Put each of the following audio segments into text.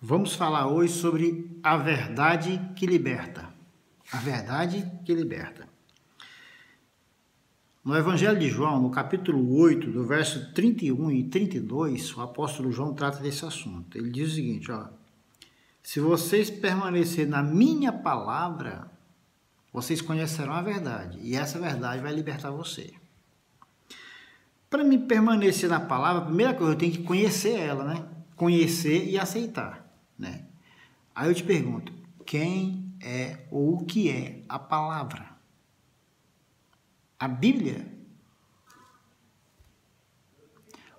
Vamos falar hoje sobre a verdade que liberta. A verdade que liberta. No Evangelho de João, no capítulo 8, do verso 31 e 32, o apóstolo João trata desse assunto. Ele diz o seguinte, se vocês permanecerem na minha palavra, vocês conhecerão a verdade, e essa verdade vai libertar você. Para me permanecer na palavra, a primeira coisa, eu tenho que conhecer ela, né? Conhecer e aceitar, né? Aí eu te pergunto, quem é ou o que é a palavra? A Bíblia?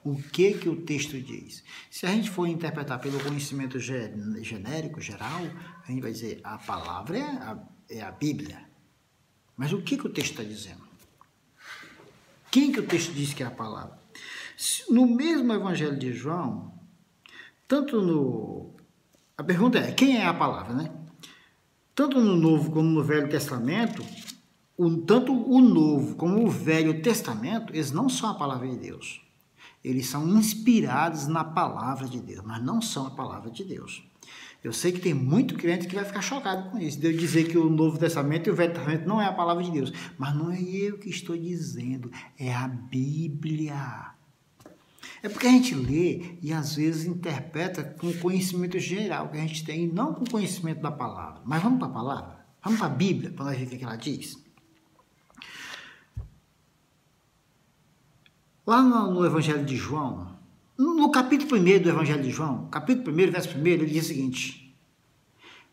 O que o texto diz? Se a gente for interpretar pelo conhecimento genérico, geral, a gente vai dizer, a palavra é a Bíblia. Mas o que o texto está dizendo? Quem que o texto diz que é a palavra? No mesmo Evangelho de João, a pergunta é, quem é a palavra, né? Tanto no Novo como no Velho Testamento, tanto o Novo como o Velho Testamento, eles não são a palavra de Deus. Eles são inspirados na palavra de Deus, mas não são a palavra de Deus. Eu sei que tem muito crente que vai ficar chocado com isso, de eu dizer que o Novo Testamento e o Velho Testamento não é a palavra de Deus. Mas não é eu que estou dizendo, é a Bíblia. É porque a gente lê e às vezes interpreta com o conhecimento geral que a gente tem, e não com o conhecimento da palavra. Mas vamos para a palavra? Vamos para a Bíblia, para nós ver o que ela diz? Lá no Evangelho de João, no capítulo 1 do Evangelho de João, capítulo 1, verso 1, ele diz o seguinte: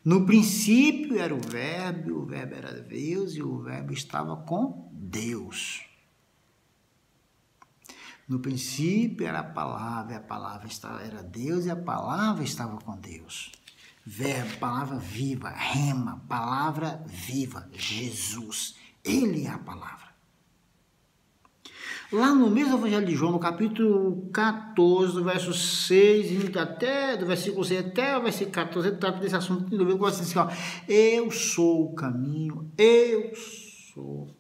no princípio era o Verbo era Deus, e o Verbo estava com Deus. No princípio era a palavra era Deus, e a palavra estava com Deus. Verbo, palavra viva, rema, palavra viva, Jesus. Ele é a palavra. Lá no mesmo Evangelho de João, no capítulo 14, do verso 6, do versículo 6 até o versículo 14, ele trata desse assunto, assim, eu sou o caminho, eu sou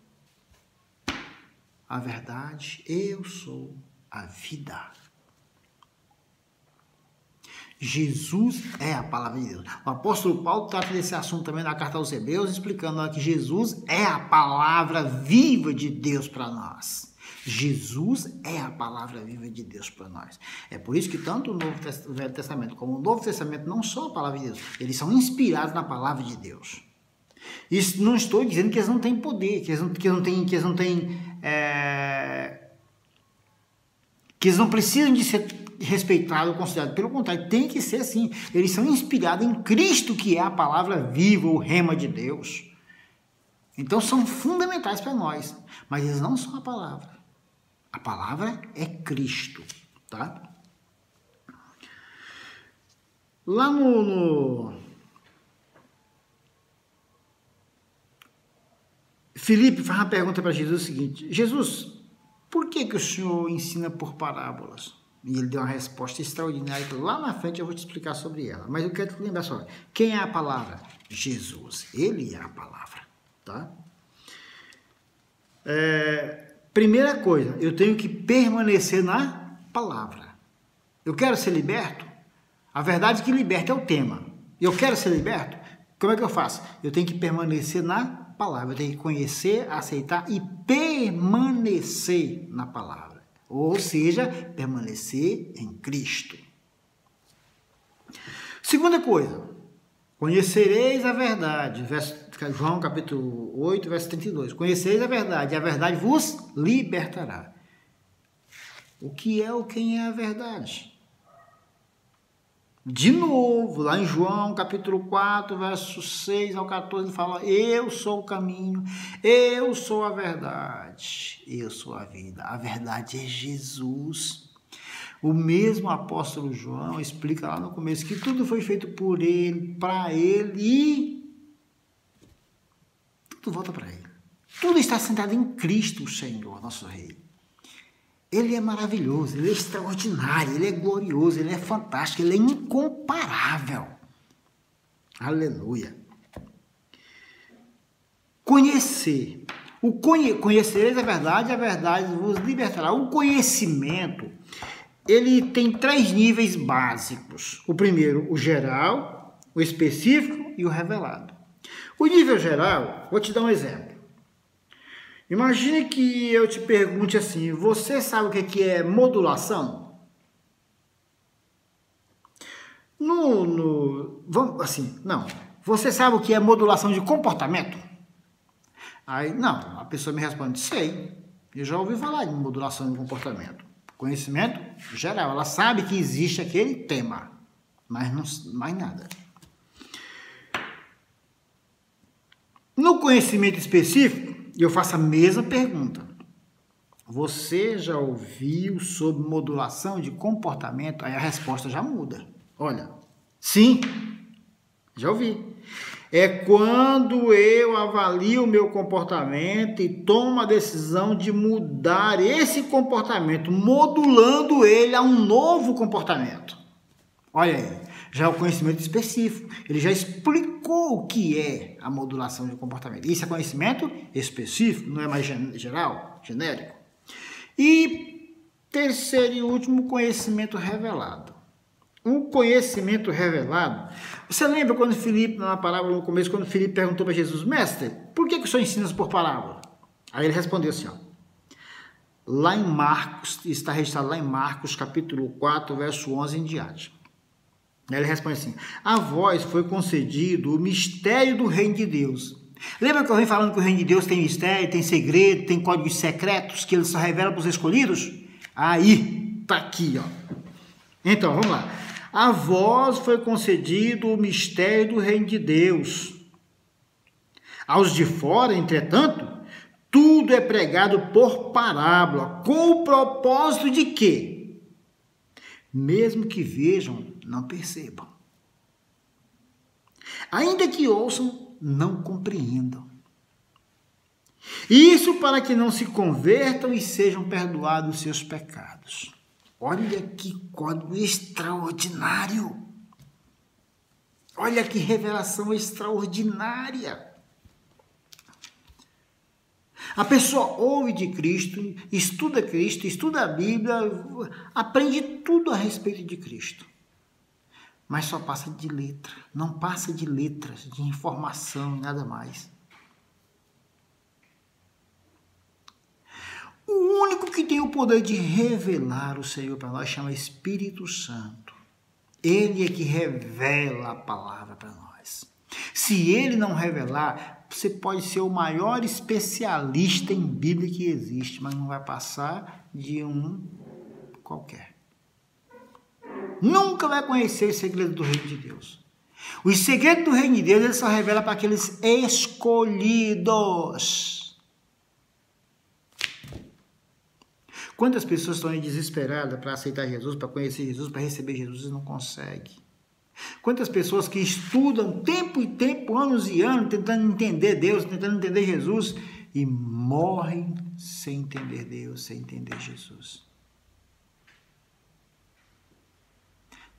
a verdade, eu sou a vida. Jesus é a palavra de Deus. O apóstolo Paulo trata desse assunto também na carta aos Hebreus, explicando que Jesus é a palavra viva de Deus para nós. Jesus é a palavra viva de Deus para nós. É por isso que tanto o Velho Testamento como o Novo Testamento não são a palavra de Deus. Eles são inspirados na palavra de Deus. Isso não estou dizendo que eles não têm poder, que eles não precisam de ser respeitados ou considerados. Pelo contrário, tem que ser assim. Eles são inspirados em Cristo, que é a palavra viva, o rema de Deus. Então são fundamentais para nós, mas eles não são a palavra. A palavra é Cristo, tá? Lá Filipe faz uma pergunta para Jesus, o seguinte: Jesus, por que o Senhor ensina por parábolas? E ele deu uma resposta extraordinária, que lá na frente eu vou te explicar sobre ela. Mas eu quero te lembrar só, quem é a palavra? Jesus, ele é a palavra, tá? Primeira coisa, eu tenho que permanecer na palavra. Eu quero ser liberto? A verdade que liberta é o tema. Eu quero ser liberto? Como é que eu faço? Eu tenho que permanecer na palavra. Eu tenho que conhecer, aceitar e permanecer na palavra. Ou seja, permanecer em Cristo. Segunda coisa, conhecereis a verdade. João capítulo 8, verso 32. Conhecereis a verdade, e a verdade vos libertará. O que é ou quem é a verdade? De novo, lá em João capítulo 4, verso 6 ao 14, ele fala: eu sou o caminho, eu sou a verdade, eu sou a vida. A verdade é Jesus. O mesmo apóstolo João explica lá no começo que tudo foi feito por ele, para ele, e tudo volta para ele. Tudo está sentado em Cristo, o Senhor, nosso Rei. Ele é maravilhoso, ele é extraordinário, ele é glorioso, ele é fantástico, ele é incomparável. Aleluia. Conhecer. Conhecereis a verdade vos libertará. O conhecimento ele tem 3 níveis básicos. O primeiro, o geral, o específico e o revelado. O nível geral, vou te dar um exemplo. Imagine que eu te pergunte assim, você sabe o que é modulação? Vamos assim, não. Você sabe o que é modulação de comportamento? Aí, não, a pessoa me responde, sei. Eu já ouvi falar de modulação de comportamento. Conhecimento geral, ela sabe que existe aquele tema, mas não mais nada. No conhecimento específico, eu faço a mesma pergunta. Você já ouviu sobre modulação de comportamento? Aí a resposta já muda. Olha, sim, já ouvi. É quando eu avalio o meu comportamento e tomo a decisão de mudar esse comportamento, modulando ele a um novo comportamento. Olha aí, já é o conhecimento específico. Ele já explicou o que é a modulação de comportamento. Isso é conhecimento específico, não é mais geral, genérico. E terceiro e último, conhecimento revelado. O conhecimento revelado. Você lembra quando Filipe, na parábola no começo, quando Filipe perguntou para Jesus, mestre, por que o senhor ensina por parábola? Aí ele respondeu assim, ó, lá em Marcos, está registrado lá em Marcos, capítulo 4, verso 11 em diante. Aí ele responde assim, a vós foi concedido o mistério do reino de Deus. Lembra que eu venho falando que o reino de Deus tem mistério, tem segredo, tem códigos secretos, que ele só revela para os escolhidos? Aí, tá aqui, ó. Então, vamos lá. A vós foi concedido o mistério do reino de Deus. Aos de fora, entretanto, tudo é pregado por parábola, com o propósito de que, mesmo que vejam, não percebam. Ainda que ouçam, não compreendam. Isso para que não se convertam e sejam perdoados os seus pecados. Olha que código extraordinário. Olha que revelação extraordinária. A pessoa ouve de Cristo, estuda a Bíblia, aprende tudo a respeito de Cristo. Mas só passa de letra, não passa de letras, de informação e nada mais. O único que tem o poder de revelar o Senhor para nós chama Espírito Santo. Ele é que revela a palavra para nós. Se ele não revelar, você pode ser o maior especialista em Bíblia que existe, mas não vai passar de um qualquer. Nunca vai conhecer o segredo do reino de Deus. O segredo do reino de Deus ele só revela para aqueles escolhidos. Quantas pessoas estão aí desesperadas para aceitar Jesus, para conhecer Jesus, para receber Jesus e não conseguem? Quantas pessoas que estudam tempo e tempo, anos e anos, tentando entender Deus, tentando entender Jesus e morrem sem entender Deus, sem entender Jesus?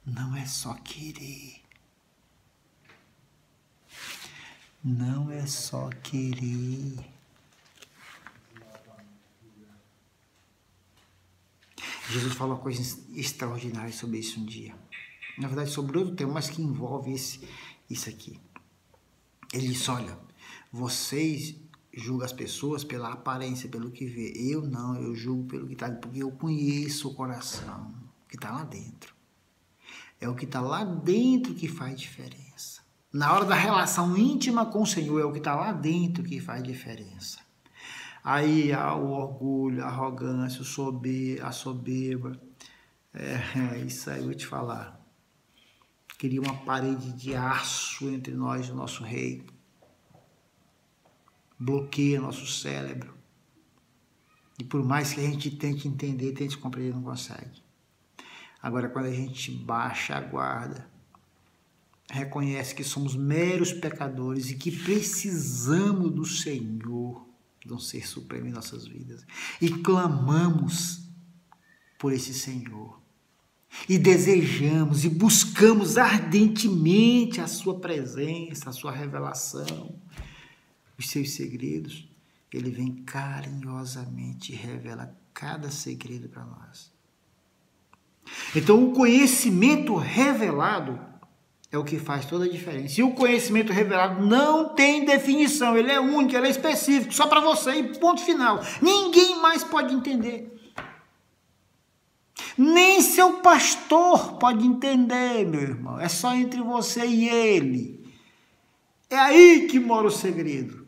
Não é só querer. Não é só querer. Jesus falou uma coisa extraordinária sobre isso um dia. Na verdade, sobre outro tema, mas que envolve isso aqui. Ele disse, olha, vocês julgam as pessoas pela aparência, pelo que vê. Eu não, eu julgo pelo que está, porque eu conheço o coração, que está lá dentro. É o que está lá dentro que faz diferença. Na hora da relação íntima com o Senhor, é o que está lá dentro que faz diferença. Aí há o orgulho, a arrogância, a soberba. Isso aí eu vou te falar. Cria uma parede de aço entre nós e o nosso rei. Bloqueia nosso cérebro. E por mais que a gente tente entender, tente compreender, não consegue. Agora, quando a gente baixa a guarda, reconhece que somos meros pecadores e que precisamos do Senhor, de um ser supremo em nossas vidas, e clamamos por esse Senhor, e desejamos e buscamos ardentemente a sua presença, a sua revelação, os seus segredos, ele vem carinhosamente e revela cada segredo para nós. Então, o conhecimento revelado é o que faz toda a diferença. E o conhecimento revelado não tem definição, ele é único, ele é específico, só para você e ponto final. Ninguém mais pode entender. Nem seu pastor pode entender, meu irmão. É só entre você e ele. É aí que mora o segredo.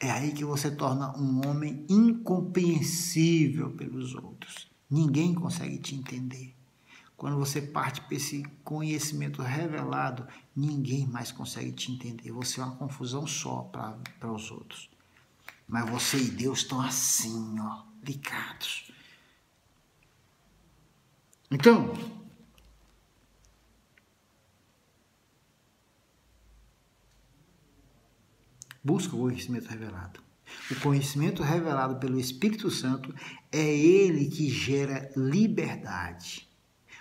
É aí que você torna um homem incompreensível pelos outros. Ninguém consegue te entender. Quando você parte para esse conhecimento revelado, ninguém mais consegue te entender. Você é uma confusão só para os outros. Mas você e Deus estão assim, ó, ligados. Então, busca o conhecimento revelado. O conhecimento revelado pelo Espírito Santo é ele que gera liberdade.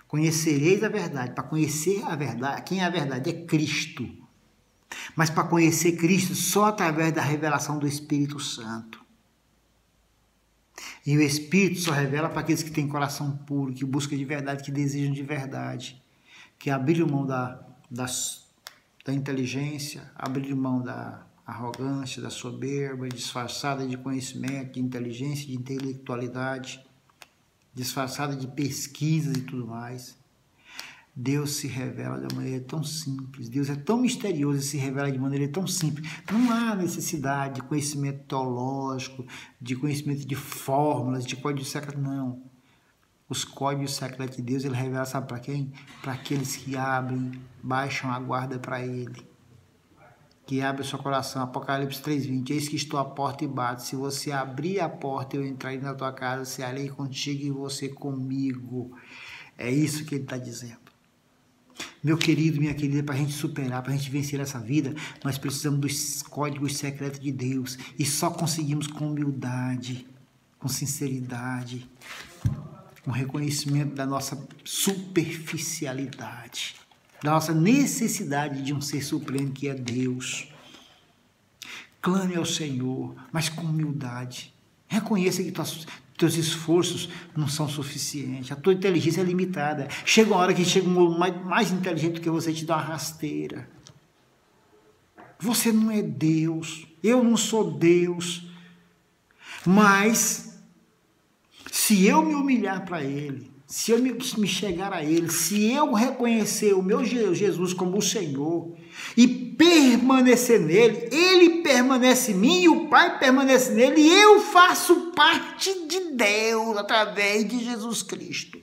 Conhecereis a verdade. Para conhecer a verdade, quem é a verdade? É Cristo. Mas para conhecer Cristo só através da revelação do Espírito Santo. E o Espírito só revela para aqueles que têm coração puro, que buscam de verdade, que desejam de verdade, que abriram mão da inteligência, abriram mão da arrogância, da soberba, disfarçada de conhecimento, de inteligência, de intelectualidade, disfarçada de pesquisas e tudo mais. Deus se revela de uma maneira tão simples, Deus é tão misterioso e se revela de maneira tão simples. Não há necessidade de conhecimento teológico, de conhecimento de fórmulas, de códigos secretos, não. Os códigos secretos de Deus, ele revela, sabe para quem? Para aqueles que abrem, baixam a guarda para ele. Que abre o seu coração. Apocalipse 3:20, eis que estou à porta e bato. Se você abrir a porta, eu entrarei na tua casa, cearei contigo e você comigo. É isso que ele está dizendo. Meu querido, minha querida, para a gente superar, para a gente vencer essa vida, nós precisamos dos códigos secretos de Deus. E só conseguimos com humildade, com sinceridade, com reconhecimento da nossa superficialidade, da nossa necessidade de um ser supremo que é Deus. Clame ao Senhor, mas com humildade. Reconheça que teus esforços não são suficientes. A tua inteligência é limitada. Chega uma hora que chega um mais inteligente do que você, te dá uma rasteira. Você não é Deus. Eu não sou Deus. Mas, se eu me humilhar para Ele, se eu me chegar a Ele, se eu reconhecer o meu Jesus como o Senhor e permanecer nele, Ele permanece em mim e o Pai permanece nele e eu faço parte de Deus através de Jesus Cristo.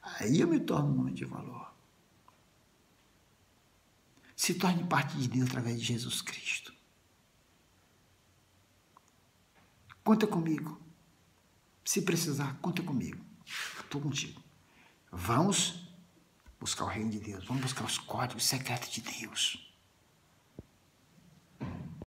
Aí eu me torno um homem de valor. Se torne parte de Deus através de Jesus Cristo. Conta comigo. Se precisar, conta comigo. Estou contigo. Vamos buscar o reino de Deus. Vamos buscar os códigos secretos de Deus.